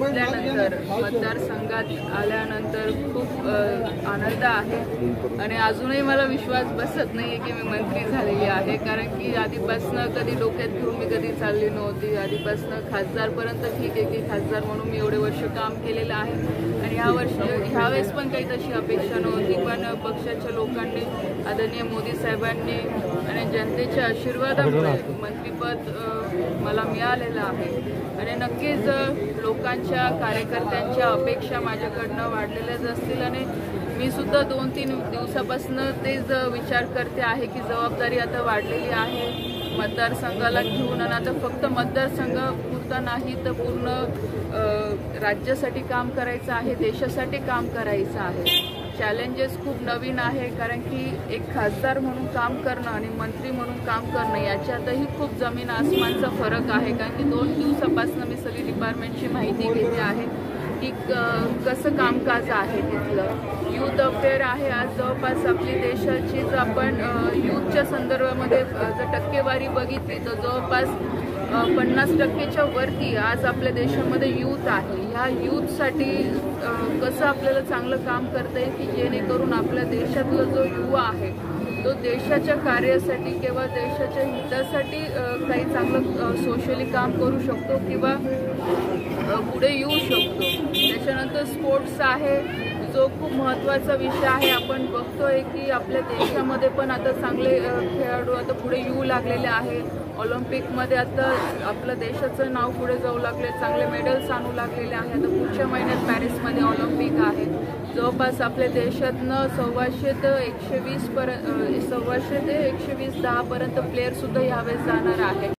घेतल्यानंतर मतदारसंघात आल्यानंतर खूप आनंद आहे आणि अजूनही मला विश्वास बसत नाहीये की मी मंत्री झालेली आहे, कारण की आधीपासून कधी डोक्यात घेऊन मी कधी चालली नव्हती. आधीपासून खासदारपर्यंत ठीक आहे की खासदार म्हणून मी एवढे वर्ष काम केलेलं आहे आणि ह्यावेळेस पण काही तशी अपेक्षा नव्हती, पण पक्षाच्या लोकांनी आदरणीय मोदी साहेबांनी आणि जनतेच्या आशीर्वादामुळे मंत्रिपद मला मिळालेलं आहे आणि नक्कीच लोकांच्या कार्यकर्त्यांच्या अपेक्षा माझ्याकडनं वाढलेल्याच असतील आणि मी सुद्धा 2-3 दिवसापासून तेच विचार करते आहे की जबाबदारी आता वाढलेली आहे मतदारसंघाला घेऊन आणि आता फक्त मतदारसंघ पुरता नाही तर पूर्ण राज्यासाठी काम करायचं आहे, देशासाठी काम करायचं आहे. चॅलेंजेस खूप नवीन आहे, कारण की एक खासदार म्हणून काम करणं आणि मंत्री म्हणून काम करणं याच्यातही खूप जमीन आसमानचा फरक आहे, कारण की 2 दिवसापासून मी सगळी डिपार्टमेंटची माहिती घेते आहे की कसं कामकाज आहे तिथलं. यूथ अफेअर आहे आज जवळपास आपली देशाची जर आपण यूथच्या संदर्भामध्ये जर टक्केवारी बघितली तर जवळपास 50% वरती आज आपल्या देशामध्ये यूथ आहे. ह्या यूथसाठी कसं आपल्याला चांगलं काम करता येईल की जेणेकरून आपल्या देशातला जो युवा आहे तो देशाच्या कार्यासाठी किंवा देशाच्या हितासाठी काही चांगलं सोशली काम करू शकतो किंवा पुढे येऊ शकतो. त्याच्यानंतर स्पोर्ट्स आहे जो खूप महत्त्वाचा विषय आहे. आपण बघतोय की आपल्या देशामध्ये पण आता चांगले खेळाडू आता पुढे येऊ लागलेले आहे. ऑलिम्पिकमध्ये आता आपल्या देशाचं नाव पुढे जाऊ लागले, चांगले मेडल्स आणू लागलेले आहे. आता पुढच्या महिन्यात पॅरिसमध्ये ऑलिम्पिक आहे. जवळपास आपल्या देशातनं 120 ते 120 10पर्यंत प्लेयरसुद्धा यावेळेस जाणार आहे.